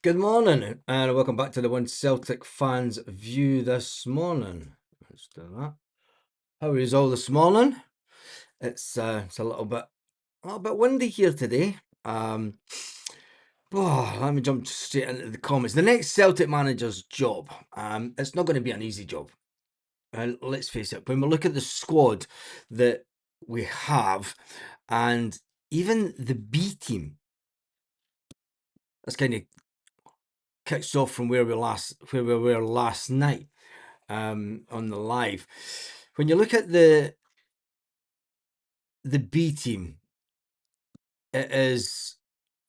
Good morning, and welcome back to the One Celtic Fans View this morning. Let's do that. How is all this morning? It's a little bit windy here today. Let me jump straight into the comments. The next Celtic manager's job. It's not going to be an easy job. And let's face it, when we look at the squad that we have, and even the B team, that's kind of kicks off from where we were last night on the live. When you look at the B team, it is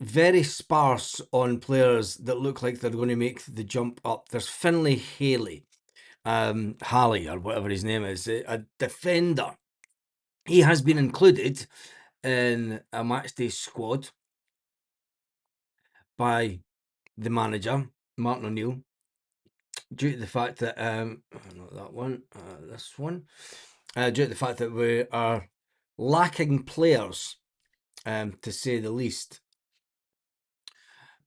very sparse on players that look like they're going to make the jump up. There's Finlay Haley, Halley or whatever his name is, a defender. He has been included in a matchday squad by the manager, Martin O'Neill, due to the fact that not that one, this one, due to the fact that we are lacking players, to say the least.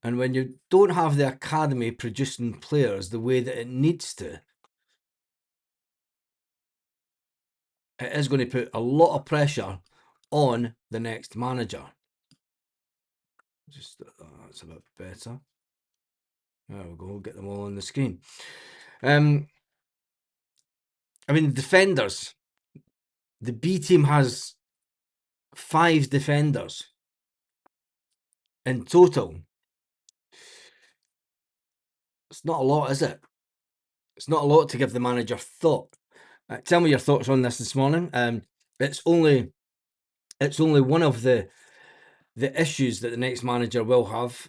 And when you don't have the academy producing players the way that it needs to, it is going to put a lot of pressure on the next manager. Just that's a bit better. There we go. Get them all on the screen. I mean, defenders. The B team has 5 defenders in total. It's not a lot, is it? It's not a lot to give the manager thought. Tell me your thoughts on this morning. It's only one of the issues that the next manager will have.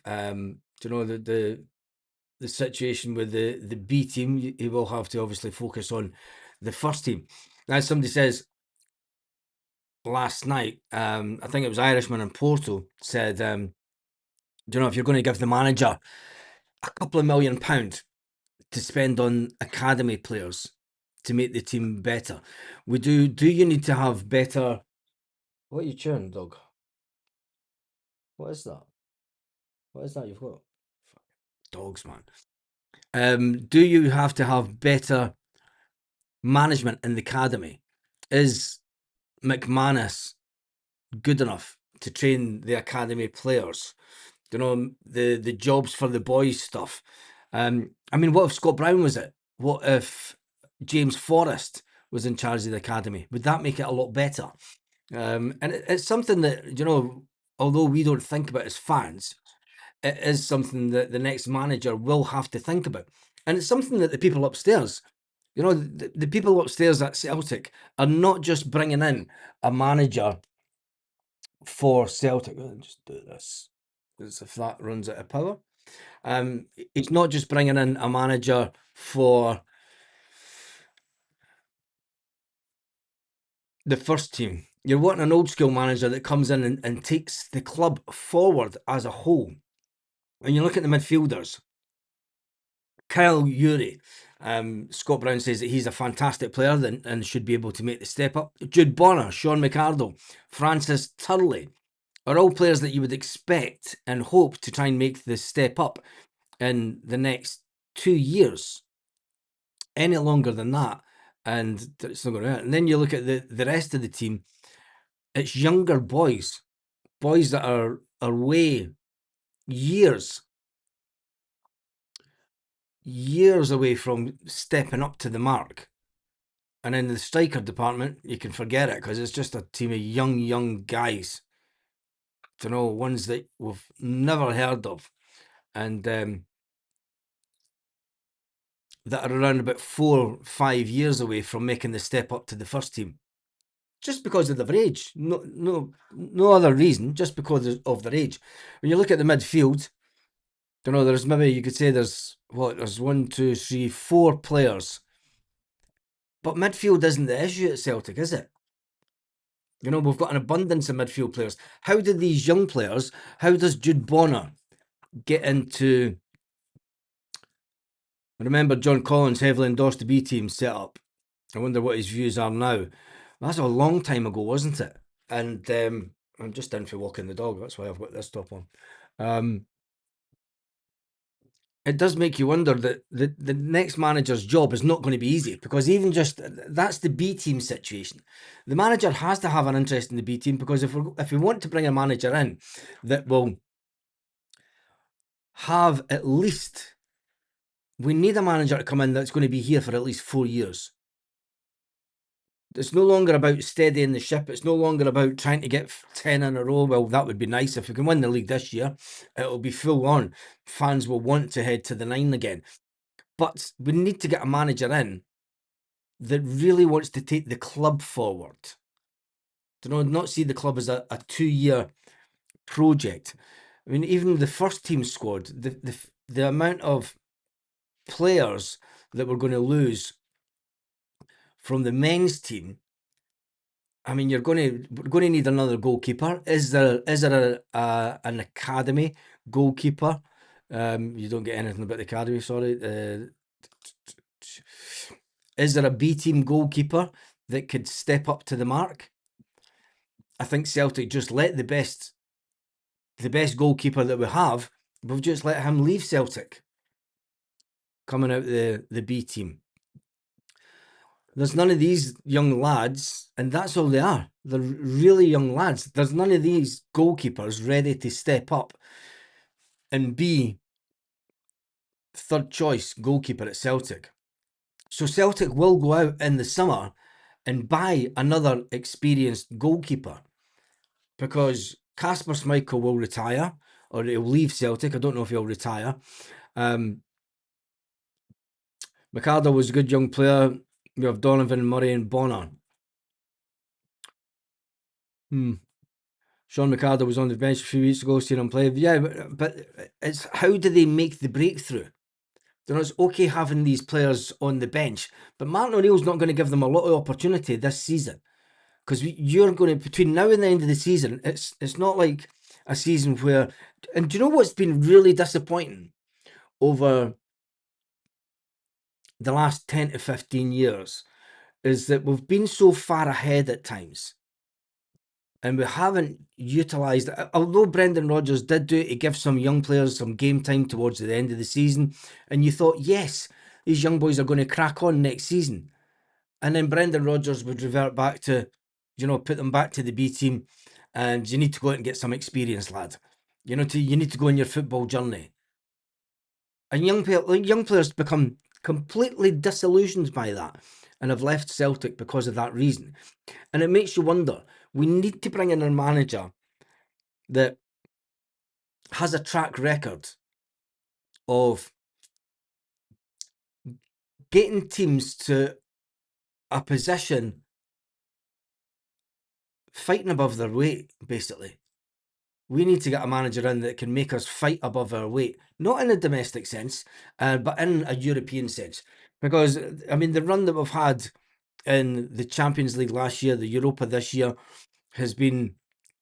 The situation with the B team, he will have to obviously focus on the first team. Now, somebody says last night, I think it was Irishman in Porto, said, if you're going to give the manager a couple of £1 million to spend on academy players to make the team better, do you need to have better... What are you chewing, dog? What is that? What is that you've got? Dogs, man. Do you have to have better management in the academy? Is McManus good enough to train the academy players? The jobs for the boys stuff. I mean, what if Scott Brown was it? What if James Forrest was in charge of the academy? Would that make it a lot better? And it's something that, although we don't think about as fans, it is something that the next manager will have to think about. And it's something that the people upstairs, the people upstairs at Celtic are not just bringing in a manager for Celtic. I'll just do this, because if that runs out of power. It's not just bringing in a manager for the first team. You're wanting an old school manager that comes in and takes the club forward as a whole. When you look at the midfielders, Kyle Urey, Scott Brown says that he's a fantastic player and should be able to make the step up. Jude Bonner, Sean McArdle, Francis Turley are all players that you would expect and hope to try and make the step up in the next 2 years. Any longer than that, and it's not going to happen. And then you look at the rest of the team, it's younger boys that are way years away from stepping up to the mark. And in the striker department, you can forget it, because it's just a team of young guys, ones that we've never heard of, and that are around about 4-5 years away from making the step up to the first team, just because of their age. No other reason, just because of their age. When you look at the midfield, there's maybe, you could say there's 1, 2, 3, 4 players, but midfield isn't the issue at Celtic, is it? We've got an abundance of midfield players. How do these young players, how does Jude Bonner get into... I remember John Collins heavily endorsed the B team setup. I wonder what his views are now. That's a long time ago, wasn't it? And I'm just in for walking the dog. That's why I've got this top on. it does make you wonder that the next manager's job is not going to be easy, because even just that's the B team situation. The manager has to have an interest in the B team, because if we want to bring a manager in that will have at least, we need a manager to come in that's going to be here for at least 4 years. It's no longer about steadying the ship. It's no longer about trying to get 10 in a row. Well, that would be nice. If we can win the league this year, it'll be full on. Fans will want to head to the 9 again. But we need to get a manager in that really wants to take the club forward. Not see the club as a 2-year project. I mean, even the first team squad, the amount of players that we're going to lose from the men's team. I mean, we're going to need another goalkeeper. Is there an academy goalkeeper? You don't get anything about the academy. Sorry. Is there a B team goalkeeper that could step up to the mark? I think Celtic just let the best goalkeeper that we have. We've just let him leave Celtic, coming out the B team. There's none of these young lads, and that's all they are. They're really young lads. There's none of these goalkeepers ready to step up and be third choice goalkeeper at Celtic. So Celtic will go out in the summer and buy another experienced goalkeeper, because Kasper Schmeichel will retire, or he'll leave Celtic. I don't know if he'll retire. McArdle was a good young player. We have Donovan, Murray and Bonner. Sean McArdle was on the bench a few weeks ago, seeing him play. Yeah, but it's how do they make the breakthrough? It's okay having these players on the bench, but Martin O'Neill's not going to give them a lot of opportunity this season, because you're going to, between now and the end of the season, it's not like a season where, and do you know what's been really disappointing over the last 10 to 15 years is that we've been so far ahead at times, and we haven't utilised it. Although Brendan Rodgers did do it to give some young players some game time towards the end of the season, and you thought, yes, these young boys are going to crack on next season. And then Brendan Rodgers would revert back to, put them back to the B team, and you need to go out and get some experience, lad. You need to go on your football journey. And young players become completely disillusioned by that and have left Celtic because of that reason. And it makes you wonder, we need to bring in a manager that has a track record of getting teams to a position fighting above their weight, basically. We need to get a manager in that can make us fight above our weight, not in a domestic sense, but in a European sense. Because, I mean, the run that we've had in the Champions League last year, the Europa this year, has been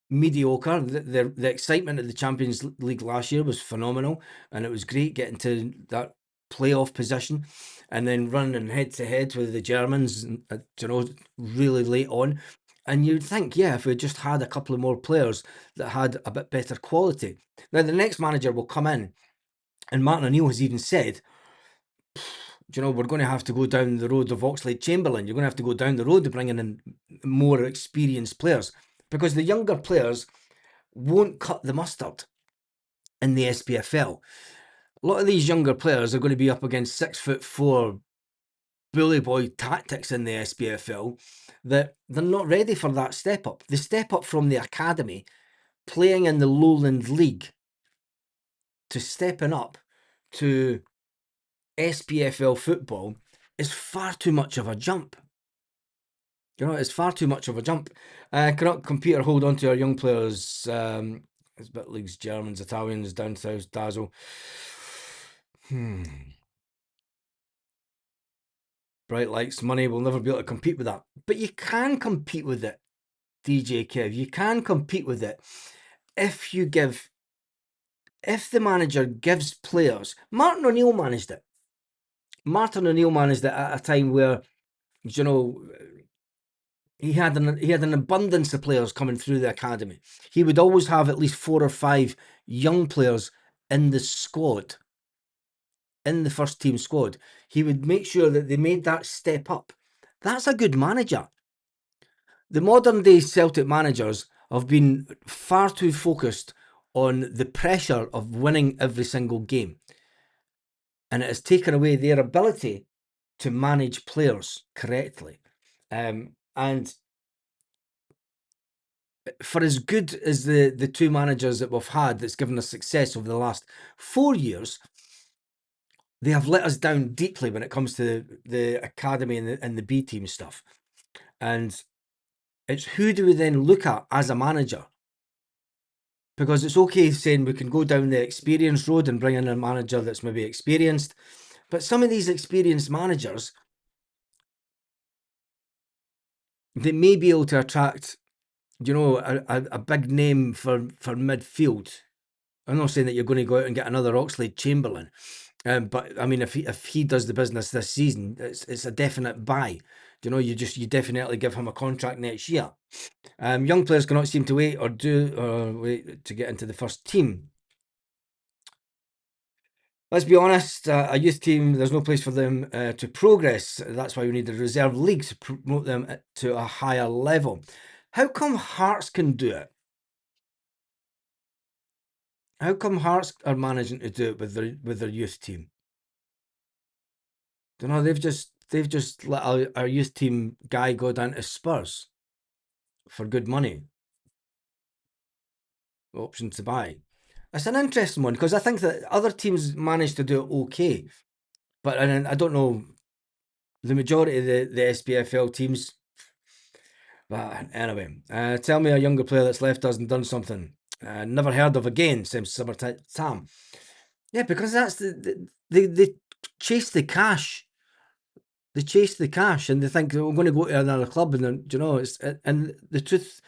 mediocre. The excitement of the Champions League last year was phenomenal, and it was great getting to that playoff position and then running head to head with the Germans, really late on. And you'd think, yeah, if we just had a couple of more players that had a bit better quality. Now, the next manager will come in, and Martin O'Neill has even said, we're going to have to go down the road of Oxlade-Chamberlain. You're going to have to go down the road of bringing in more experienced players, because the younger players won't cut the mustard in the SPFL. A lot of these younger players are going to be up against 6'4" bully boy tactics in the SPFL, that they're not ready for that step up. The step up from the academy, playing in the Lowland League, to stepping up to SPFL football is far too much of a jump. It's far too much of a jump. Cannot compete or hold on to our young players. It's bit leagues, Germans, Italians, down south, Dazzle. Bright lights, money, will never be able to compete with that. But you can compete with it, DJ Kev. You can compete with it if the manager gives players. Martin O'Neill managed it. Martin O'Neill managed it at a time where, he had an abundance of players coming through the academy. He would always have at least 4 or 5 young players in the squad. in the first team squad. He would make sure that they made that step up. That's a good manager. The modern day Celtic managers have been far too focused on the pressure of winning every single game. And it has taken away their ability to manage players correctly. And for as good as the two managers that we've had that's given us success over the last 4 years, they have let us down deeply when it comes to the academy and the B team stuff. And it's who do we then look at as a manager? Because it's okay saying we can go down the experience road and bring in a manager that's maybe experienced, but some of these experienced managers, they may be able to attract, a big name for midfield. I'm not saying that you're going to go out and get another Oxlade-Chamberlain, but I mean, if he does the business this season, it's a definite buy. You definitely give him a contract next year. Young players cannot seem to wait to get into the first team. Let's be honest, a youth team, there's no place for them to progress. That's why we need a reserve league to promote them to a higher level. How come Hearts can do it? How come Hearts are managing to do it with their youth team? Don't know. They've just let our youth team guy go down to Spurs for good money. Option to buy. It's an interesting one because I think that other teams managed to do it okay, but I don't know the majority of the SPFL teams. But anyway, tell me a younger player that's left us and done something never heard of again since summertime. Yeah, because that's they chase the cash. They chase the cash and they think we're going to go to another club, and then and the truth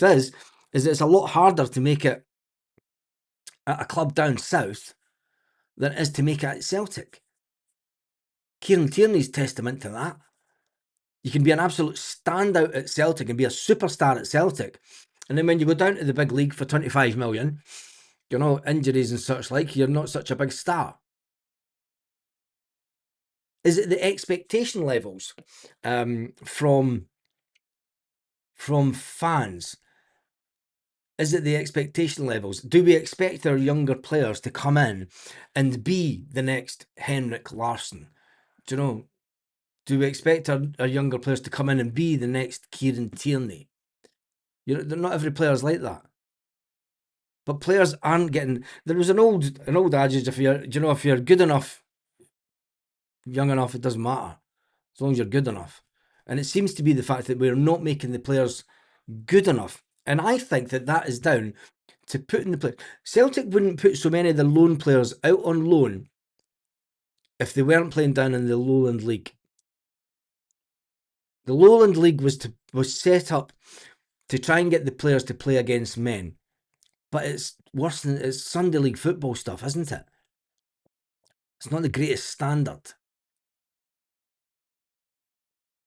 is it's a lot harder to make it at a club down south than it is to make it at Celtic. Kieran Tierney's testament to that. You can be an absolute standout at Celtic and be a superstar at Celtic, and then when you go down to the big league for 25 million, injuries and such like, you're not such a big star. Is it the expectation levels from fans? Is it the expectation levels? Do we expect our younger players to come in and be the next Henrik Larsson? Do we expect our younger players to come in and be the next Kieran Tierney? Not every player's like that. But players aren't getting. There was an old adage: if you're good enough, young enough, it doesn't matter as long as you're good enough. And it seems to be the fact that we're not making the players good enough. And I think that is down to putting the players. Celtic wouldn't put so many of the loan players out on loan if they weren't playing down in the Lowland League. The Lowland League was set up to try and get the players to play against men. But it's worse than it's Sunday League football stuff, isn't it? It's not the greatest standard.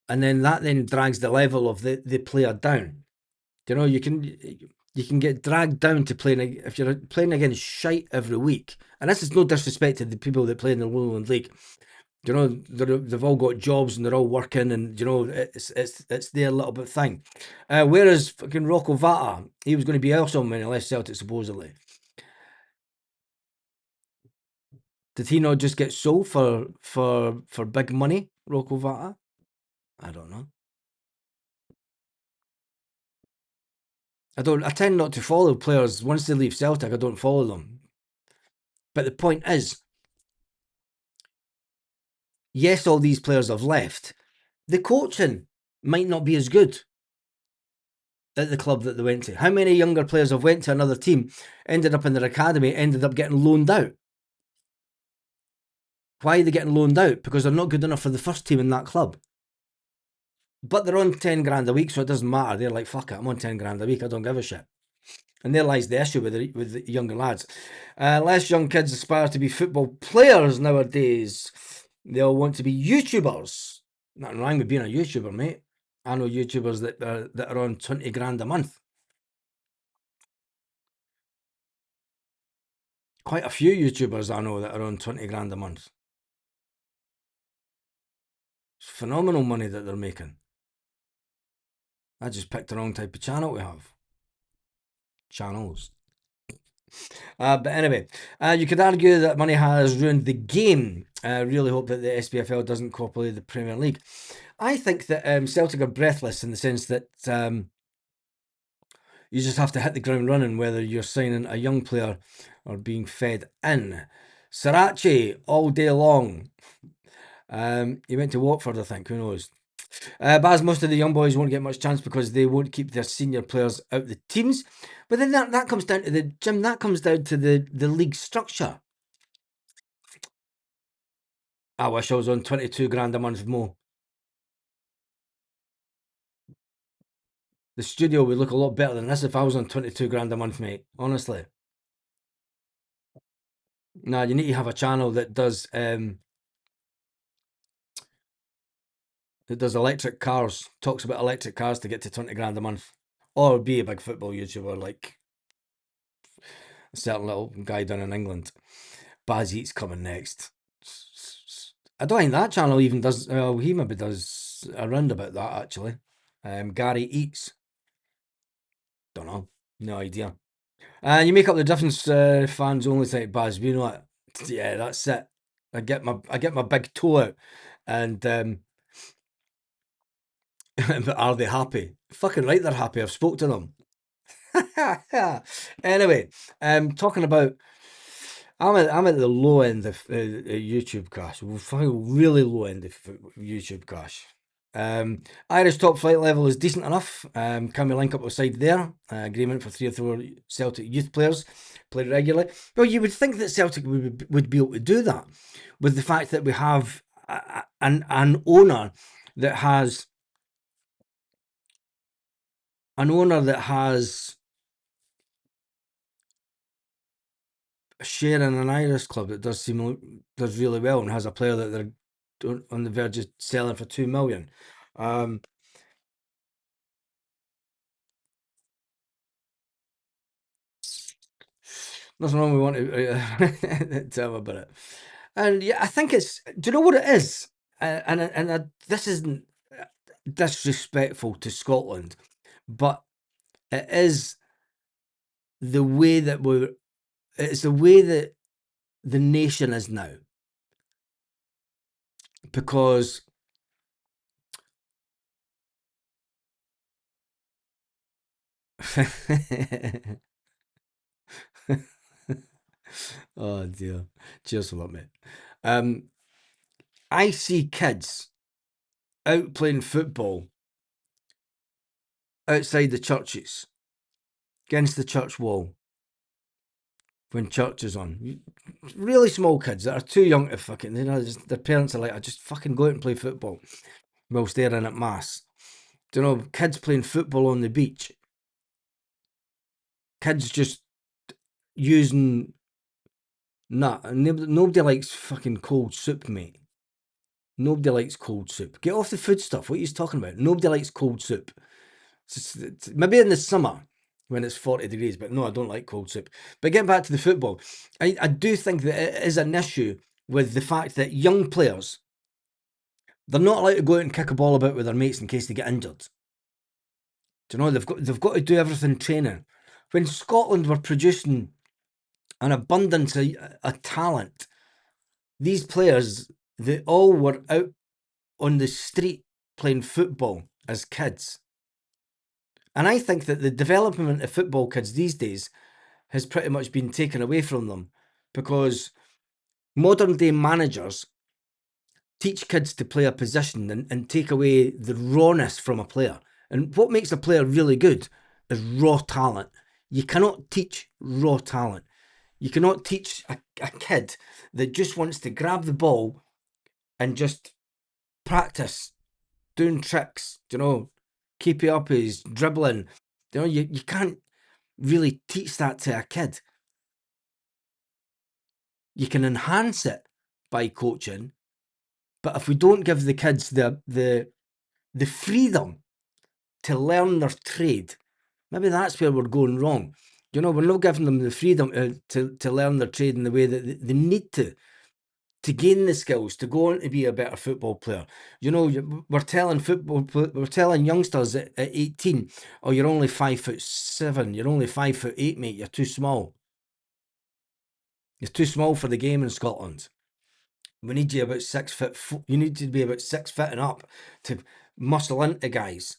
And then that drags the level of the player down. You can get dragged down to playing if you're playing against shite every week. And this is no disrespect to the people that play in the Lowland League. They've all got jobs and they're all working, and it's their little bit thing. Whereas fucking Rocco Vata, he was going to be awesome when he left Celtic supposedly. Did he not just get sold for big money, Rocco Vata? I don't know. I tend not to follow players once they leave Celtic. I don't follow them. But the point is, yes, all these players have left. The coaching might not be as good at the club that they went to. How many younger players have went to another team, ended up in their academy, ended up getting loaned out? Why are they getting loaned out? Because they're not good enough for the first team in that club. But they're on 10 grand a week, so it doesn't matter. They're like, fuck it, I'm on 10 grand a week. I don't give a shit. And there lies the issue with the younger lads. Less young kids aspire to be football players nowadays. They all want to be YouTubers. Nothing wrong with being a YouTuber, mate. I know YouTubers that are on 20 grand a month. Quite a few YouTubers I know that are on 20 grand a month. phenomenal money that they're making. I just picked the wrong type of channel to have. Channels. But anyway, you could argue that money has ruined the game. I really hope that the SPFL doesn't copy the Premier League. I think that Celtic are breathless in the sense that you just have to hit the ground running, whether you're signing a young player or being fed in. Sriracha all day long. He went to Watford, I think. Who knows? Baz, most of the young boys won't get much chance because they won't keep their senior players out the teams. But then that comes down to that comes down to the league structure. I wish I was on 22 grand a month more. The studio would look a lot better than this if I was on 22 grand a month, mate. Honestly. Nah, you need to have a channel that does electric cars, talks about electric cars to get to 20 grand a month. Or be a big football YouTuber like a certain little guy down in England. Baz Eats coming next. I don't think that channel even does. He maybe does around about that actually. Gary Eats. Don't know. No idea. And you make up the difference. Fans only think Baz. You know what? Yeah, that's it. I get my big toe out, and but are they happy? Fucking right, they're happy. I've spoke to them. Anyway, talking about, I'm at the low end of YouTube cash. Really low end of YouTube cash. Irish top flight level is decent enough. Can we link up with side there? Agreement for 3 or 4 Celtic youth players play regularly. Well, you would think that Celtic would be able to do that with the fact that we have an owner that has a share in an Irish club that does really well and has a player that they're on the verge of selling for 2 million. Nothing wrong. We want to tell them about it, and yeah, I think it's. Do you know what it is? This isn't disrespectful to Scotland, but it is the way that it's the way that the nation is now, because oh dear, cheers for that, mate. I see kids out playing football outside the churches, against the church wall, when church is on. Really small kids that are too young to fucking, their parents are like, I just fucking go out and play football whilst they're in at mass. Do you know, kids playing football on the beach. Kids just using, nobody likes fucking cold soup, mate. Nobody likes cold soup. Get off the food stuff. What are you talking about? Nobody likes cold soup. Maybe in the summer when it's 40 degrees, but no, I don't like cold soup. But getting back to the football, I do think that it is an issue with the fact that young players, they're not allowed to go out and kick a ball about with their mates in case they get injured. Do you know, they've got to do everything training. When Scotland were producing an abundance of talent, these players, they all were out on the street playing football as kids. And I think that the development of football kids these days has pretty much been taken away from them, because modern day managers teach kids to play a position and take away the rawness from a player. And what makes a player really good is raw talent. You cannot teach raw talent. You cannot teach a kid that just wants to grab the ball and just practice doing tricks, you know, keep it up, his dribbling. You know, you can't really teach that to a kid. You can enhance it by coaching, but if we don't give the kids the freedom to learn their trade, maybe that's where we're going wrong. You know, we're not giving them the freedom to learn their trade in the way that they need to. to gain the skills to go on to be a better football player. You know, we're telling youngsters at 18, oh, you're only 5'7", you're only 5'8", mate, you're too small. You're too small for the game in Scotland. We need you about 6 foot. You need to be about 6 foot and up to muscle into guys.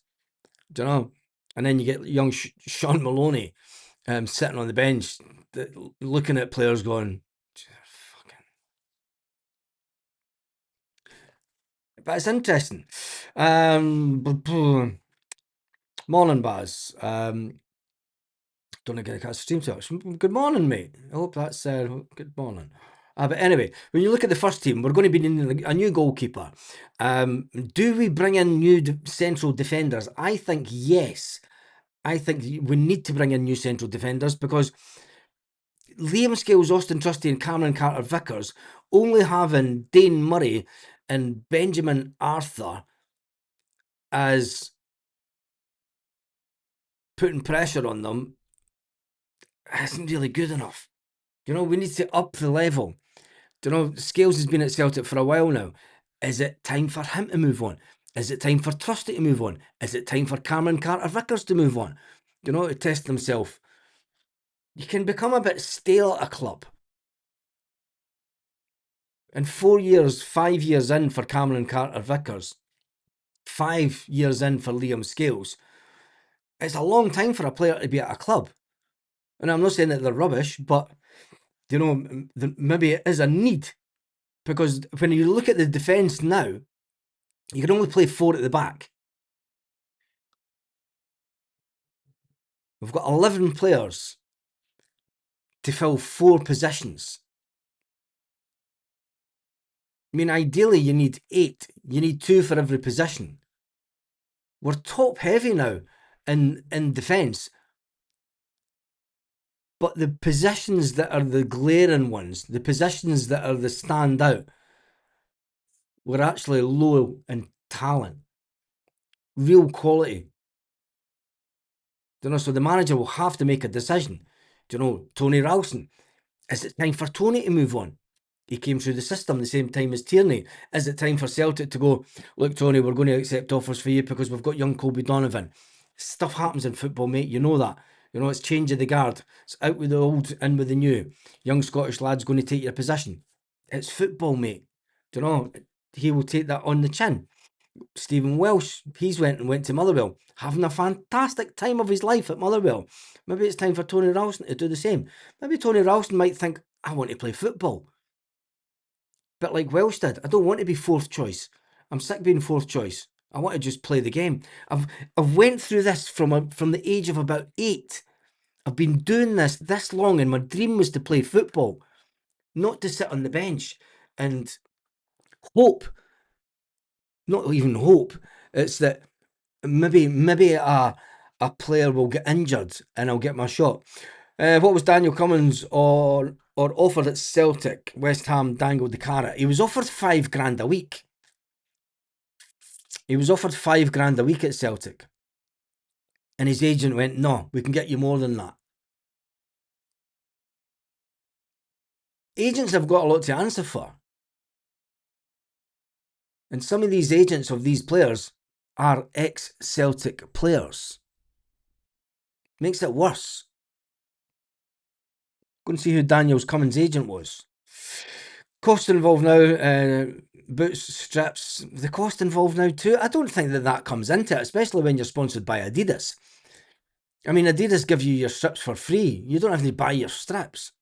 Do you know? And then you get young Sean Maloney sitting on the bench, looking at players going, fucking. But it's interesting. Morning, Baz. Don't get a catch stream too much. Good morning, mate. I hope that's good morning. But anyway, when you look at the first team, we're going to be needing a new goalkeeper. Do we bring in new central defenders? I think yes. I think we need to bring in new central defenders because Liam Scales, Austin Trusty and Cameron Carter-Vickers only having Dane Murray and Benjamin Arthur as putting pressure on them isn't really good enough. You know, we need to up the level. You know, Scales has been at Celtic for a while now. Is it time for him to move on? Is it time for Trusty to move on? Is it time for Cameron Carter-Vickers to move on? You know, to test himself. You can become a bit stale at a club. And 4 years, 5 years in for Cameron Carter-Vickers, 5 years in for Liam Scales, it's a long time for a player to be at a club. And I'm not saying that they're rubbish, but, you know, maybe it is a need. Because when you look at the defence now, you can only play 4 at the back. We've got 11 players to fill 4 positions. I mean, ideally, you need 8. You need 2 for every position. We're top heavy now in defence. But the positions that are the glaring ones, the positions that are the standout, were actually low in talent, real quality. You know, so the manager will have to make a decision. Do you know, Tony Ralston, is it time for Tony to move on? He came through the system the same time as Tierney. Is it time for Celtic to go, look, Tony, we're going to accept offers for you because we've got young Colby Donovan? Stuff happens in football, mate. You know that. You know, it's change of the guard. It's out with the old, in with the new. Young Scottish lad's going to take your position. It's football, mate. Do you know, he will take that on the chin. Stephen Welsh, he's went to Motherwell, having a fantastic time of his life at Motherwell. Maybe it's time for Tony Ralston to do the same. Maybe Tony Ralston might think, I want to play football. But like Welsh did, I don't want to be 4th choice. I'm sick being 4th choice. I want to just play the game. I've went through this from the age of about 8. I've been doing this long, and my dream was to play football, not to sit on the bench and hope. Not even hope. It's that maybe a player will get injured and I'll get my shot. What was Daniel Cummins or offered at Celtic? West Ham dangled the carrot. He was offered $5,000 a week. He was offered $5,000 a week at Celtic. And his agent went, no, we can get you more than that. Agents have got a lot to answer for. And some of these agents of these players are ex-Celtic players. Makes it worse. Go and see who Daniel Cummins' agent was. Cost involved now, boots, strips, the cost involved now too. I don't think that comes into it, especially when you're sponsored by Adidas. I mean, Adidas give you your strips for free. You don't have to buy your strips.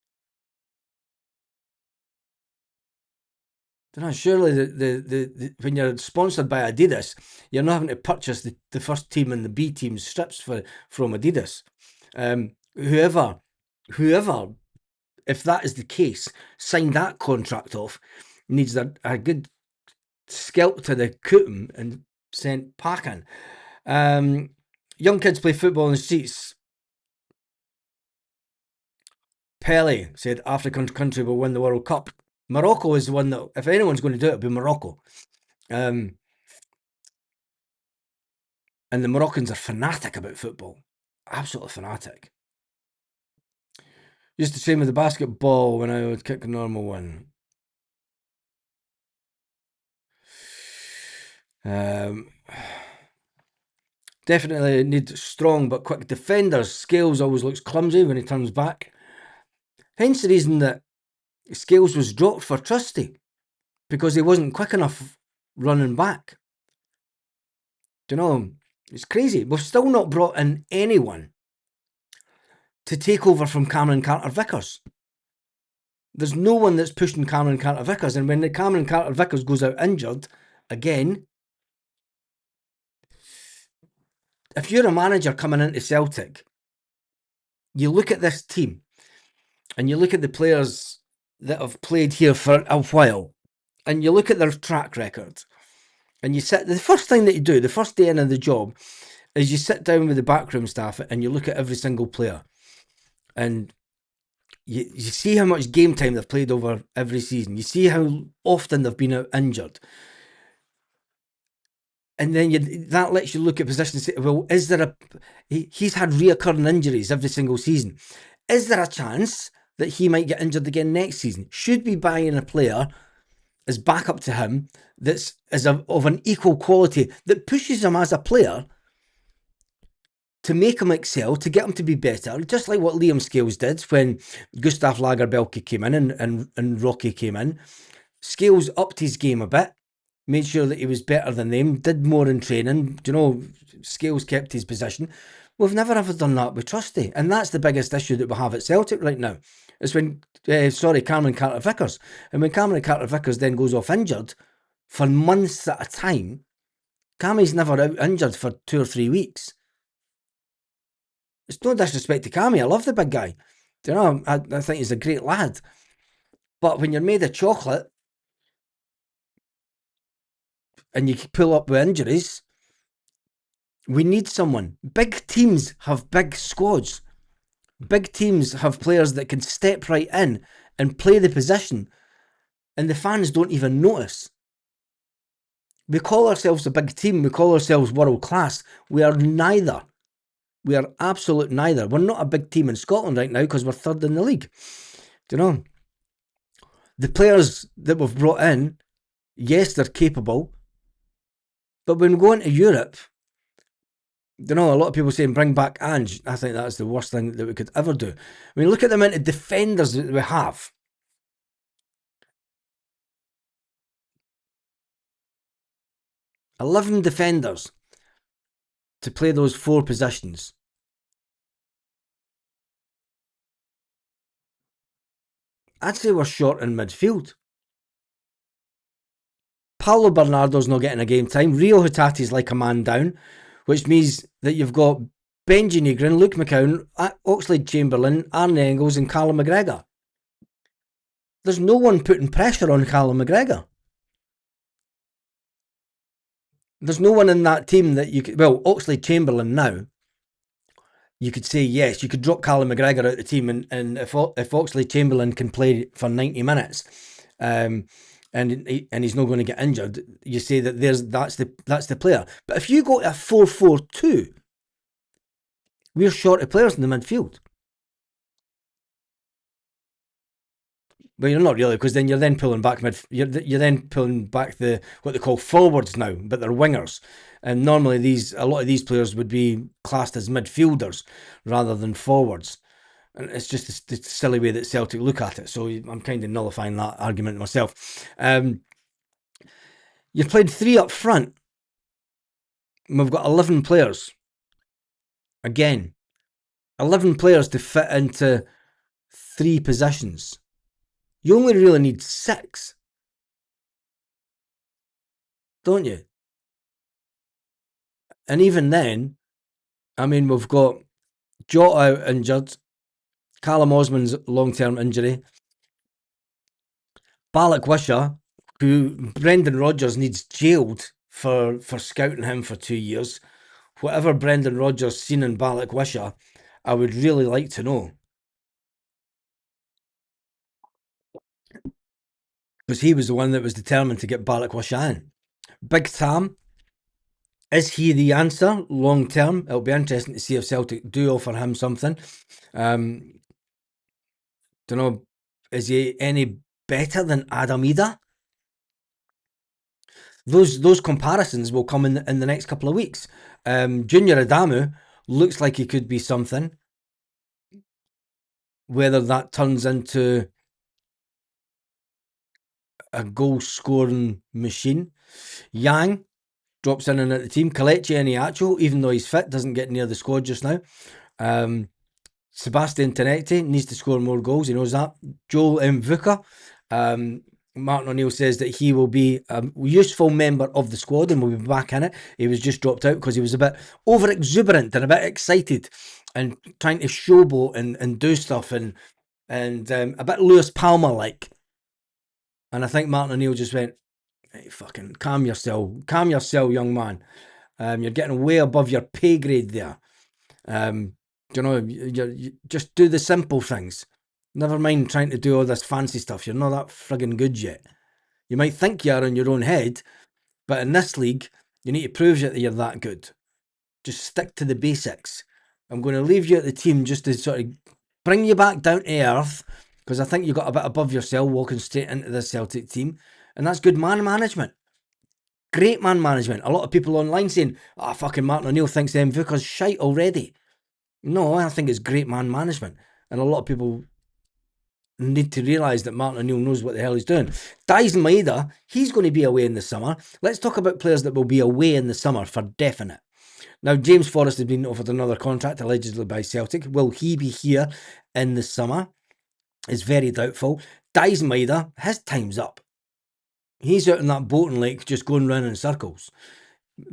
Surely the when you're sponsored by Adidas, you're not having to purchase the first team and the B team's strips from Adidas. Whoever, if that is the case, sign that contract off, needs a good scalp to the cootum and sent packing. Young kids play football in the streets. Pele said African country will win the World Cup. Morocco is the one that, if anyone's going to do it, it'll be Morocco. And the Moroccans are fanatic about football. Absolutely fanatic. Used to train with the basketball when I would kick a normal one. Um, Definitely need strong but quick defenders. Scales always looks clumsy when he turns back. Hence the reason that Scales was dropped for Trusty, because he wasn't quick enough running back. Do you know, it's crazy. We've still not brought in anyone to take over from Cameron Carter-Vickers. There's no one that's pushing Cameron Carter-Vickers, and when the Cameron Carter-Vickers goes out injured again, if you're a manager coming into Celtic, you look at this team and you look at the players that have played here for a while, and you look at their track record, and you sit. The first thing that you do, the first day in of the job, is you sit down with the backroom staff and you look at every single player, and you see how much game time they've played over every season. You see how often they've been out injured. And then that lets you look at positions and say, well, is there he's had reoccurring injuries every single season. Is there a chance that he might get injured again next season? Should we buy in a player as backup to him that's of an equal quality, that pushes him as a player to make him excel, to get him to be better, just like what Liam Scales did when Gustav Lagerbielke came in and Rocky came in. Scales upped his game a bit, made sure that he was better than them, did more in training. You know, Scales kept his position. We've never ever done that with Trusty, and that's the biggest issue that we have at Celtic right now. Is when, Cameron Carter-Vickers, and when Cameron Carter-Vickers then goes off injured for months at a time. Cammy's never out injured for 2 or 3 weeks. It's no disrespect to Cammy. I love the big guy. Do you know? I think he's a great lad. But when you're made of chocolate and you pull up with injuries, we need someone. Big teams have big squads. Big teams have players that can step right in and play the position, and the fans don't even notice. We call ourselves a big team. We call ourselves world class. We are neither. We are absolute neither. We're not a big team in Scotland right now because we're third in the league. Do you know? The players that we've brought in, yes, they're capable, but when we go into Europe, you know, a lot of people saying bring back Ange. I think that's the worst thing that we could ever do. I mean, look at the amount of defenders that we have. $11 defenders to play those 4 positions. I'd say we're short in midfield. Paulo Bernardo's not getting a game time. Rio Hutati's like a man down, which means that you've got Benji Negrin, Luke McCown, Oxlade-Chamberlain, Arne Engels and Callum McGregor. There's no one putting pressure on Callum McGregor. There's no one in that team that you could... Well, Oxlade-Chamberlain now, you could say, yes, you could drop Callum McGregor out the team, and if Oxlade-Chamberlain can play for 90 minutes, and he's not going to get injured, you say that that's the player. But if you go to a 4-4-2, we're short of players in the midfield. Well, you're not really, because then you're then pulling back you're then pulling back the what they call forwards now, but they're wingers. And normally a lot of these players would be classed as midfielders rather than forwards. And it's just the silly way that Celtic look at it. So I'm kind of nullifying that argument myself. You played 3 up front. And we've got 11 players. Again, 11 players to fit into 3 positions. You only really need 6, don't you? And even then, I mean, we've got Jota out injured, Callum Osman's long-term injury, Balak Wisha, who Brendan Rodgers needs jailed for scouting him for 2 years. Whatever Brendan Rodgers seen in Balak Wisha, I would really like to know. Because he was the one that was determined to get Balak Wisha in. Big Tam, is he the answer long term? It'll be interesting to see if Celtic do offer him something. Don't know, is he any better than Adam Ida? those comparisons will come in the next couple of weeks. Junior Adamu looks like he could be something. Whether that turns into a goal scoring machine. Yang drops in and out the team. Kelechi Iheanacho, even though he's fit, doesn't get near the squad just now. Sebastian Tenetti needs to score more goals. He knows that. Joel Mvuka. Martin O'Neill says that he will be a useful member of the squad and will be back in it. He was just dropped out because he was a bit over exuberant and a bit excited and trying to showboat and do stuff and a bit Lewis Palmer like. And I think Martin O'Neill just went, hey, fucking calm yourself, young man. You're getting way above your pay grade there. You just do the simple things. Never mind trying to do all this fancy stuff. You're not that friggin' good yet. You might think you are in your own head, but in this league, you need to prove that you're that good. Just stick to the basics. I'm going to leave you at the team just to sort of bring you back down to earth, because I think you got a bit above yourself walking straight into the Celtic team, and that's good man management. Great man management. A lot of people online saying, fucking Martin O'Neill thinks Mvuka's shite already. No, I think it's great man management. And a lot of people need to realise that Martin O'Neill knows what the hell he's doing. Dyson Maeda, he's going to be away in the summer. Let's talk about players that will be away in the summer for definite. Now, James Forrest has been offered another contract, allegedly by Celtic. Will he be here in the summer? It's very doubtful. Dyson Maeda, his time's up. He's out in that boating lake just going round in circles.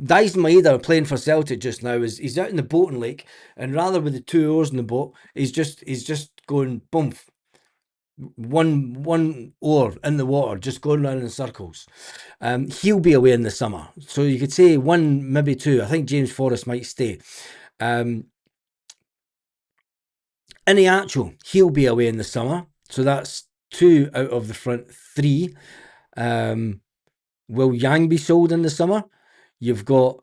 Dyson Maeda playing for Celtic just now he's out in the boating lake, and rather with the 2 oars in the boat, he's just going boom, one oar in the water, just going round in circles. He'll be away in the summer, so you could say 1, maybe 2. I think James Forrest might stay. Iheanacho, he'll be away in the summer, so that's 2 out of the front 3. Will Yang be sold in the summer? You've got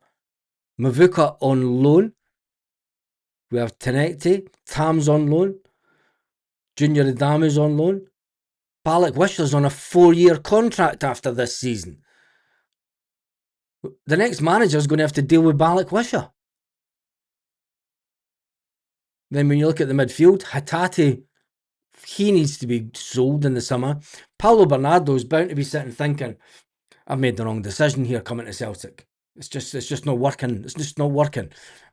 Mavuka on loan. We have Tenetti. Tam's on loan. Junior Adamu's on loan. Balak Wisher's on a 4-year contract after this season. The next manager's going to have to deal with Balak Wisher. Then when you look at the midfield, Hatate, he needs to be sold in the summer. Paulo Bernardo's bound to be sitting thinking, I've made the wrong decision here coming to Celtic. It's just not working. It's just not working.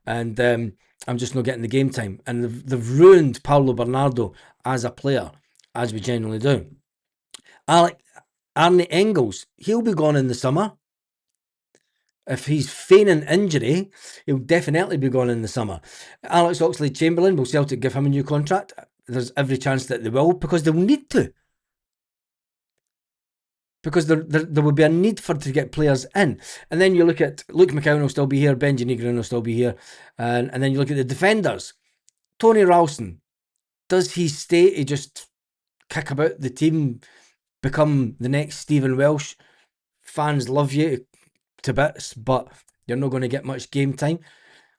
And I'm just not getting the game time. And they've ruined Paulo Bernardo as a player, as we generally do. Arne Engels, he'll be gone in the summer. If he's feigning injury, he'll definitely be gone in the summer. Alex Oxlade-Chamberlain, will Celtic give him a new contract? There's every chance that they will, because they'll need to. Because there will be a need to get players in. And then you look at Luke McCowan will still be here, Benji Negrin will still be here. And then you look at the defenders. Tony Ralston, does he stay to just kick about the team, become the next Stephen Welsh? Fans love you to bits, but you're not going to get much game time.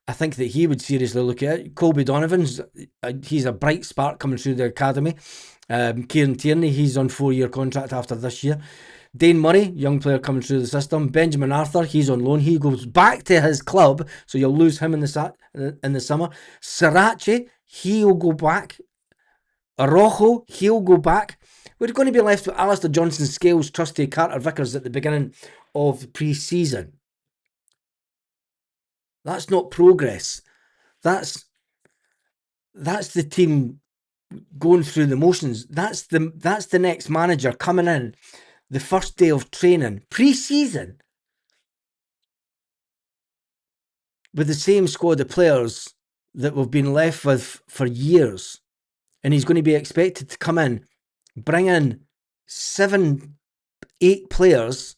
I think that he would seriously look at it. Colby Donovan's, he's a bright spark coming through the academy. Kieran Tierney, he's on 4-year contract after this year. Dane Murray, young player coming through the system. Benjamin Arthur, he's on loan. He goes back to his club, so you'll lose him in the summer. Sriracha, he'll go back. Arojo, he'll go back. We're going to be left with Alistair Johnson, Scales, Trusty, Carter Vickers at the beginning of pre-season. That's not progress. That's the team going through the motions. That's the next manager coming in the first day of training, pre-season, with the same squad of players that we've been left with for years. And he's going to be expected to come in, bring in 7, 8 players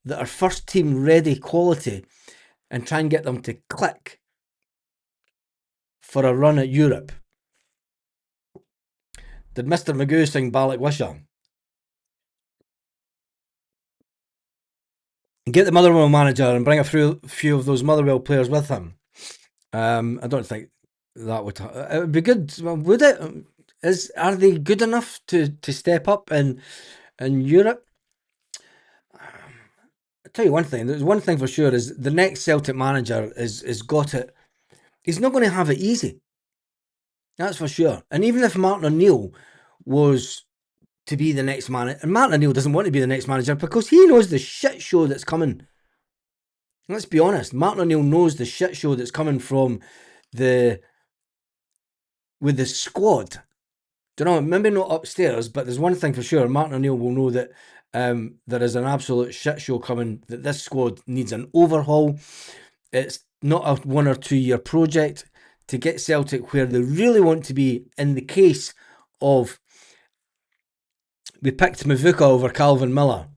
that are first team ready quality, and try and get them to click for a run at Europe. Did Mr. Magoo sing Balak Wisher? Get the Motherwell manager and bring a few of those Motherwell players with him. I don't think that would. It would be good. Would it? Are they good enough to step up in Europe? tell you one thing. There's one thing for sure is the next Celtic manager is got it. He's not going to have it easy. That's for sure. And even if Martin O'Neill was to be the next manager, and Martin O'Neill doesn't want to be the next manager because he knows the shit show that's coming. Let's be honest. Martin O'Neill knows the shit show that's coming from with the squad. Do you know? Maybe not upstairs, but there's one thing for sure. Martin O'Neill will know that there is an absolute shit show coming. That this squad needs an overhaul. It's not a 1 or 2 year project to get Celtic where they really want to be. In the case of, we picked Mavuka over Calvin Miller.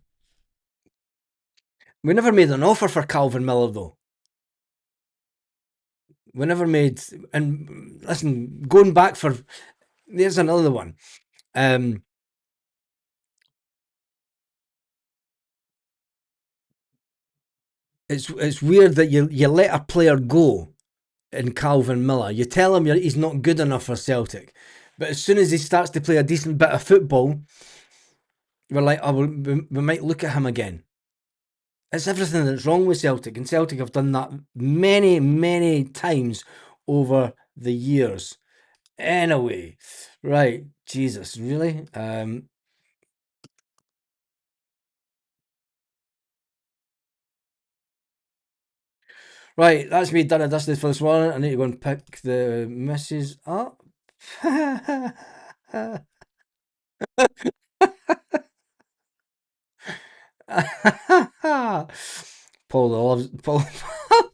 We never made an offer for Calvin Miller though. We never made, and listen, going back for, there's another one. It's weird that you let a player go in Calvin Miller. You tell him he's not good enough for Celtic, but as soon as he starts to play a decent bit of football, we're like, oh, we might look at him again. It's everything that's wrong with Celtic, and Celtic have done that many, many times over the years. Anyway, right, Jesus, really? Right, that's me done and dusted for this morning. I need to go and pick the missus up. Paul the loves Paul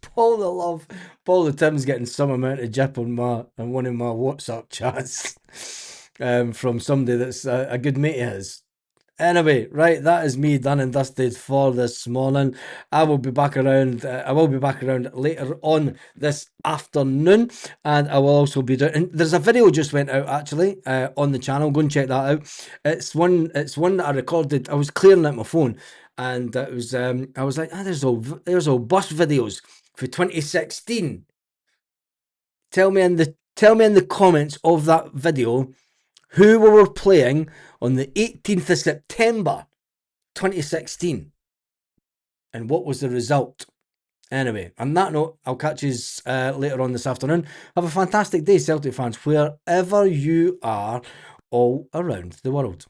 Paul the love Paul the Tim's getting some amount of jip on one of my WhatsApp chats from somebody that's a good mate of his. Anyway, right, that is me done and dusted for this morning. I will be back around. I will be back around later on this afternoon, and I will also be doing. And there's a video just went out actually on the channel. Go and check that out. It's one. It's one that I recorded. I was clearing out my phone, and it was. I was like, there's all bus videos for 2016. Tell me in the comments of that video who we were playing on the 18th of September 2016 and what was the result. Anyway, on that note, I'll catch you later on this afternoon. Have a fantastic day, Celtic fans, wherever you are all around the world.